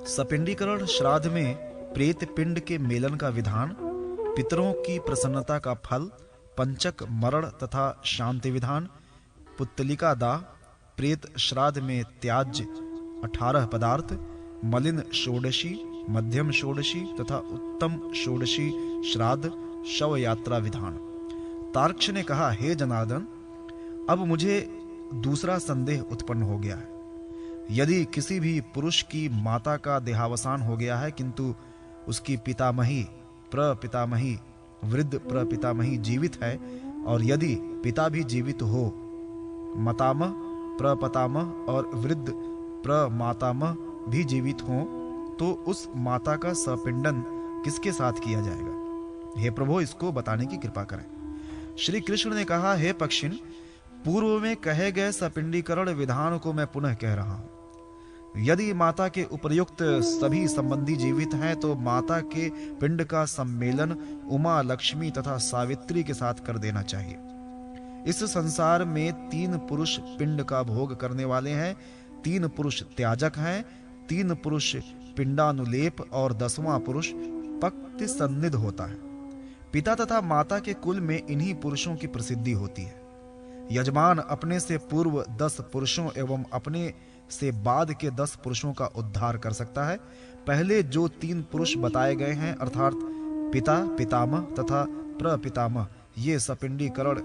सपिंडीकरण श्राद्ध में प्रेत पिंड के मेलन का विधान, पितरों की प्रसन्नता का फल, पंचक मरण तथा शांति विधान, पुत्तलिका दाह, प्रेत श्राद्ध में त्याज्य 18 पदार्थ, मलिन षोडशी, मध्यम षोडशी तथा उत्तम षोडशी श्राद्ध, शव यात्रा विधान। तार्क्ष ने कहा, हे जनार्दन, अब मुझे दूसरा संदेह उत्पन्न हो गया है। यदि किसी भी पुरुष की माता का देहावसान हो गया है किंतु उसकी पितामही, प्रपितामही, वृद्ध प्रपितामही जीवित है, और यदि पिता भी जीवित हो, मातामह, प्रपितामह और वृद्ध प्रमातामह भी जीवित हों, तो उस माता का सपिंडन किसके साथ किया जाएगा? हे प्रभु, इसको बताने की कृपा करें। श्री कृष्ण ने कहा, हे पक्षिन, पूर्व में कहे गए सपिंडीकरण विधान को मैं पुनः कह रहा हूं। यदि माता के उपर्युक्त सभी संबंधी जीवित हैं तो माता के पिंड का सम्मेलन उमा, लक्ष्मी तथा सावित्री के साथ कर देना चाहिए। इस संसार में 3 पुरुष पिंड का भोग करने वाले हैं, 3 पुरुष त्याजक हैं, 3 पुरुष पिंडानुलेप और 10वां पुरुष पक्ति सन्निध होता है। पिता तथा माता के कुल में इन्हीं पुरुषों की प्रसिद्धि होती है। यजमान अपने से पूर्व 10 पुरुषों एवं अपने से बाद के 10 पुरुषों का उद्धार कर सकता है। पहले जो 3 पुरुष बताए गए हैं अर्थात पिता, पितामह तथा प्रपितामह, ये सपिंडीकरण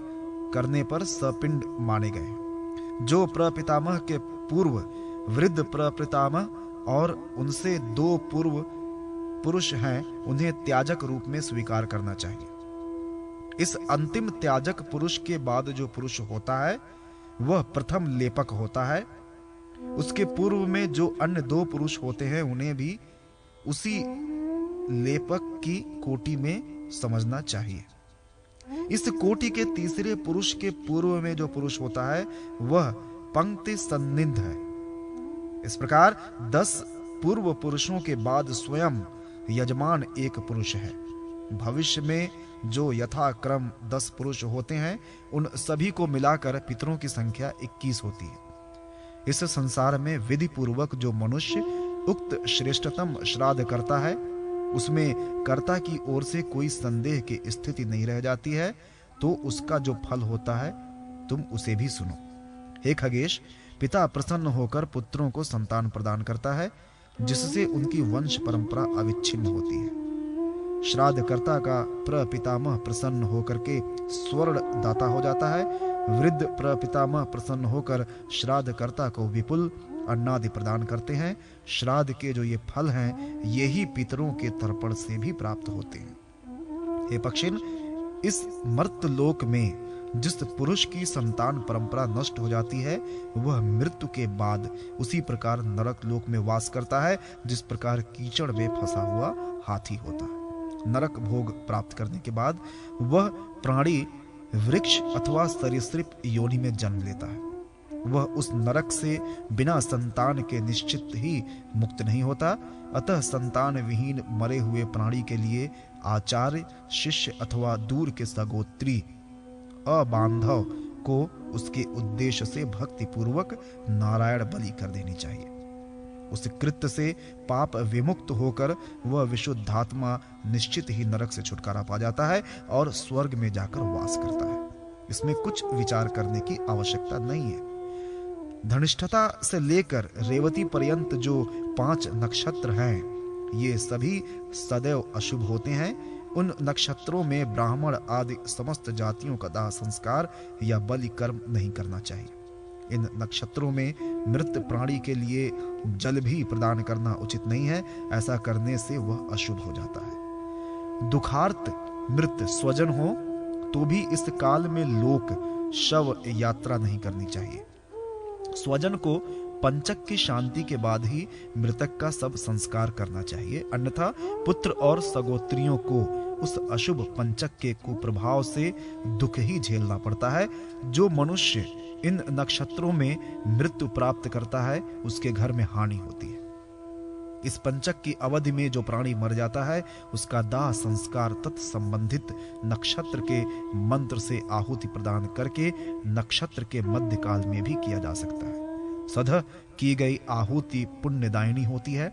करने पर सपिंड माने गए हैं। जो प्रपितामह के पूर्व वृद्ध प्रपितामह और उनसे 2 पूर्व पुरुष हैं, उन्हें त्याजक रूप में स्वीकार करना चाहिए। इस अंतिम त्याजक पुरुष के बाद जो पुरुष होता है वह प्रथम लेपक होता है। उसके पूर्व में जो अन्य 2 पुरुष होते हैं उन्हें भी उसी लेपक की कोटि में समझना चाहिए। इस कोटि के तीसरे पुरुष के पूर्व में जो पुरुष होता है वह पंक्ति सन्निध है। इस प्रकार 10 पूर्व पुरुषों के बाद स्वयं यजमान एक पुरुष है। भविष्य में जो यथाक्रम 10 पुरुष होते हैं उन सभी को मिलाकर पितरों की संख्या 21 होती है। इस संसार में विधि पूर्वक जो मनुष्य उक्त श्रेष्ठतम श्राद्ध करता है उसमें कर्ता की ओर से कोई संदेह की स्थिति नहीं रह जाती है, तो उसका जो फल होता है तुम उसे भी सुनो। हे खगेश, पिता प्रसन्न होकर पुत्रों को संतान प्रदान करता है जिससे उनकी वंश परंपरा अविच्छिन्न होती है। श्राद्धकर्ता का प्रपितामह प्रसन्न होकर के स्वर्ण दाता हो जाता है। वृद्ध प्रपितामह प्रसन्न होकर श्राद्धकर्ता को विपुल अन्नादि प्रदान करते हैं। श्राद्ध के जो ये फल हैं यही पितरों के तर्पण से भी प्राप्त होते हैं। हे पक्षिन, इस मर्त्यलोक में जिस पुरुष की संतान परंपरा नष्ट हो जाती है वह मृत्यु के बाद उसी प्रकार नरक लोक में वास करता है जिस प्रकार कीचड़ में फंसा हुआ हाथी होता है। नरक भोग प्राप्त करने के बाद वह प्राणी वृक्ष अथवा सरीसृप योनि में जन्म लेता है। वह उस नरक से बिना संतान के निश्चित ही मुक्त नहीं होता। अतः संतान विहीन मरे हुए प्राणी के लिए आचार्य, शिष्य अथवा दूर के सगोत्री अबांधव को उसके उद्देश्य से भक्ति पूर्वक नारायण बलि कर देनी चाहिए। उस कृत्य से पाप विमुक्त होकर वह विशुद्धात्मा निश्चित ही नरक से छुटकारा पा जाता है और स्वर्ग में जाकर वास करता है। इसमें कुछ विचार करने की आवश्यकता नहीं है। धनिष्ठता से लेकर रेवती पर्यंत जो 5 नक्षत्र हैं ये सभी सदैव अशुभ होते हैं। उन नक्षत्रों में ब्राह्मण आदि समस्त जातियों का दाह संस्कार या बलि कर्म नहीं करना चाहिए। इन नक्षत्रों में मृत प्राणी के लिए जल भी प्रदान करना उचित नहीं है। ऐसा करने से वह अशुभ हो जाता है। दुखार्त मृत स्वजन हो तो भी इस काल में लोक शव यात्रा नहीं करनी चाहिए। स्वजन को पंचक की शांति के बाद ही मृतक का सब संस्कार करना चाहिए, अन्यथा पुत्र और सगोत्रियों को उस अशुभ पंचक के कुप्रभाव से दुख ही झेलना पड़ता है। जो मनुष्य इन नक्षत्रों में मृत्यु प्राप्त करता है उसके घर में हानि होती है। इस पंचक की अवधि में जो प्राणी मर जाता है उसका दाह संस्कार तत्संबंधित नक्षत्र के मंत्र से आहुति प्रदान करके नक्षत्र के मध्य काल में भी किया जा सकता है। सदा की गई आहुति पुण्यदायिनी होती है।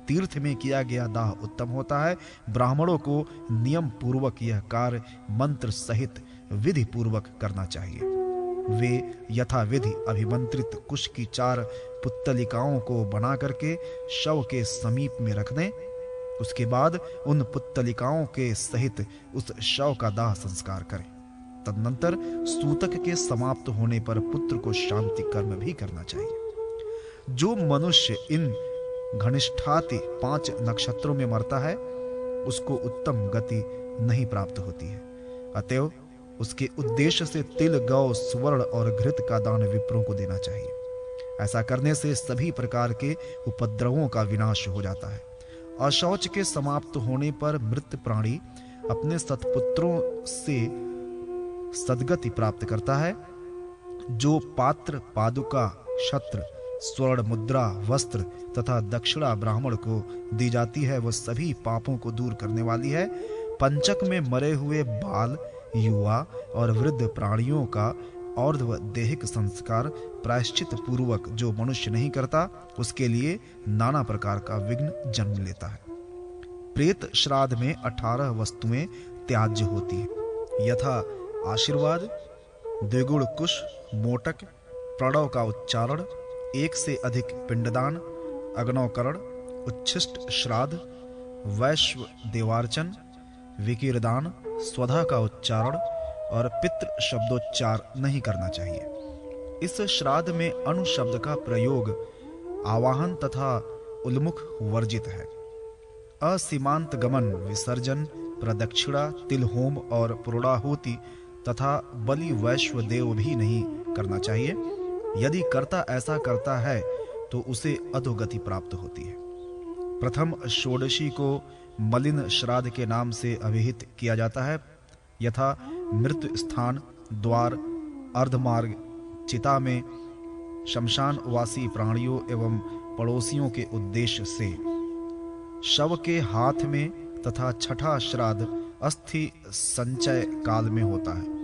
तीर्थ में किया गया दाह उत्तम होता है। ब्राह्मणों को नियम पूर्वक यह कार्य मंत्र सहित विधि पूर्वक करना चाहिए। वे यथाविधि अभिमंत्रित कुश की 4 पुत्तलिकाओं को बना करके शव के समीप में रख दें। उसके बाद उन पुत्तलिकाओं के सहित उस शव का दाह संस्कार करें। तदनंतर सूतक के समाप्त होने पर पुत्र को शांति कर्म भी करना चाहिए। जो मनुष्य इन घनिष्ठाति 5 नक्षत्रों में मरता है उसको उत्तम गति नहीं प्राप्त होती है। अतएव उसके उद्देश्य से तिल, गौ, स्वर्ण और घृत का दान विप्रों को देना चाहिए। ऐसा करने से सभी प्रकार के उपद्रवों का विनाश हो जाता है। अशौच के समाप्त होने पर मृत प्राणी अपने सत्पुत्रों से सद्गति प्राप्त करता है। जो पात्र, पादुका, छत्र, स्वर्ण मुद्रा, वस्त्र तथा दक्षिणा ब्राह्मण को दी जाती है वह सभी पापों को दूर करने वाली है। पंचक में मरे हुए बाल, युवा और वृद्ध प्राणियों का और्ध्व देहिक संस्कार प्रायश्चित पूर्वक जो मनुष्य नहीं करता उसके लिए नाना प्रकार का विघ्न जन्म लेता है। प्रेत श्राद्ध में 18 वस्तुएं त्याज्य होती है, यथा आशीर्वाद, द्विगुण कुश, मोटक, प्रणव का उच्चारण, 1 से अधिक पिंडदान, अग्नौकरण, उच्छिष्ट श्राद्ध, वैश्व देवार्चन, विकीरदान, स्वधा का उच्चारण और पितृ शब्दोच्चार नहीं करना चाहिए। इस श्राद्ध में अणु शब्द का प्रयोग, आवाहन तथा उन्मुख वर्जित है। असीमांत गमन, विसर्जन, प्रदक्षिणा, तिल होम और पूर्णाहुति तथा बलि वैश्व देव भी नहीं करना चाहिए। यदि कर्ता ऐसा करता है तो उसे अधोगति प्राप्त होती है। प्रथम षोडशी को मलिन श्राद्ध के नाम से अभिहित किया जाता है, यथा मृत्यु स्थान, द्वार, अर्धमार्ग, चिता में शमशानवासी प्राणियों एवं पड़ोसियों के उद्देश्य से, शव के हाथ में तथा छठा श्राद्ध अस्थि संचय काल में होता है।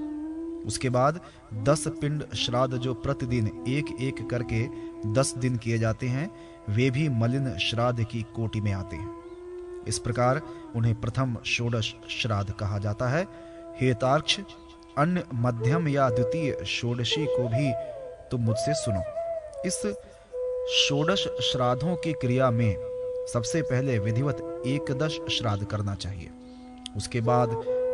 उसके बाद 10 पिंड श्राद्ध जो प्रतिदिन एक एक करके 10 दिन किए जाते हैं वे भी मलिन श्राद्ध की कोटि में आते हैं। इस प्रकार उन्हें प्रथम षोडश श्राद्ध कहा जाता है। हे तार्क्ष, अन्य मध्यम या द्वितीय षोडशी को भी तुम मुझसे सुनो। इस षोडश श्राद्धों की क्रिया में सबसे पहले विधिवत एकदश श्राद्ध करना चाहिए। उसके बाद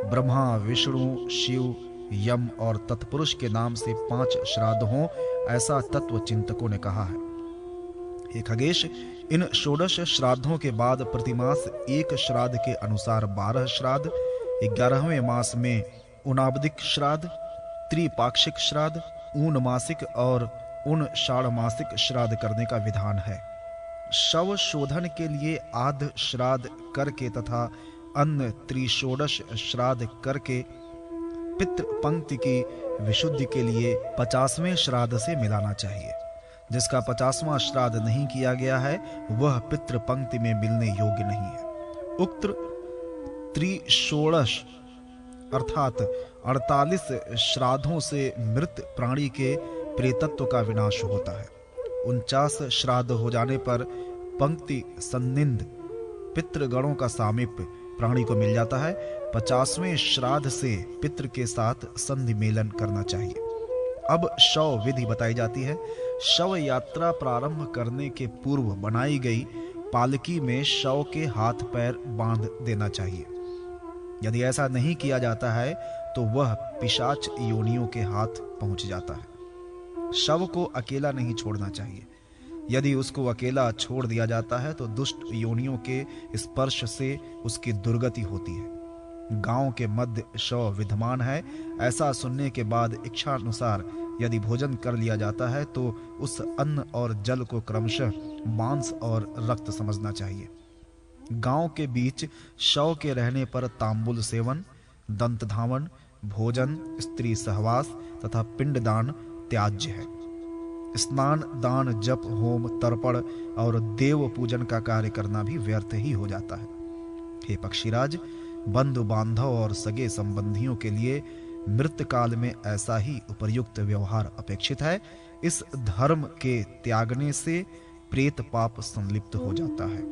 ब्रह्मा, विष्णु, शिव, यम और तत्पुरुष के नाम से 5 श्राद्ध हों, ऐसा तत्व चिंतकों ने कहा है। हे खगेश, इन षोडश श्राद्धों के बाद प्रतिमास 1 श्राद्ध के अनुसार 12 श्राद्ध, 11वें मास में ऊनाब्दिक श्राद्ध, त्रिपाक्षिक श्राद्ध, ऊन मासिक और ऊन षाढ़मासिक श्राद्ध करने का विधान है। शव शोधन के लिए आध श्राद्ध करके तथा अन्य त्रिषोडश श्राद्ध करके पितृ पंक्ति की विशुद्धि के लिए 50वें श्राद्ध से मिलाना चाहिए। जिसका 50वां श्राद्ध नहीं किया गया है वह पितृ पंक्ति में मिलने योग्य नहीं है। उक्त त्रिषोडश अर्थात 48 श्राद्धों से मृत प्राणी के प्रेतत्व का विनाश होता है। 49 श्राद्ध हो जाने पर पंक्ति संनिंद पितृगणों का सामीप्य प्राणी को मिल जाता है। 50वें श्राद्ध से पितृ के साथ संधि मेलन करना चाहिए। अब शव विधि बताई जाती है। शव यात्रा प्रारंभ करने के पूर्व बनाई गई पालकी में शव के हाथ पैर बांध देना चाहिए। यदि ऐसा नहीं किया जाता है तो वह पिशाच योनियों के हाथ पहुंच जाता है। शव को अकेला नहीं छोड़ना चाहिए। यदि उसको अकेला छोड़ दिया जाता है तो दुष्ट योनियों के स्पर्श से उसकी दुर्गति होती है। गांव के मध्य शव विद्यमान है, ऐसा सुनने के बाद इच्छा अनुसार यदि भोजन कर लिया जाता है तो उस अन्न और जल को क्रमशः मांस और रक्त समझना चाहिए। गांव के बीच शव के रहने पर तांबुल सेवन, दंत धावन, भोजन, स्त्री सहवास तथा पिंडदान त्याज्य है। स्नान, दान, जप, होम, तर्पण और देव पूजन का कार्य करना भी व्यर्थ ही हो जाता है। हे पक्षीराज, बंधु बांधव और सगे संबंधियों के लिए मृत काल में ऐसा ही उपयुक्त व्यवहार अपेक्षित है। इस धर्म के त्यागने से प्रेत पाप संलिप्त हो जाता है।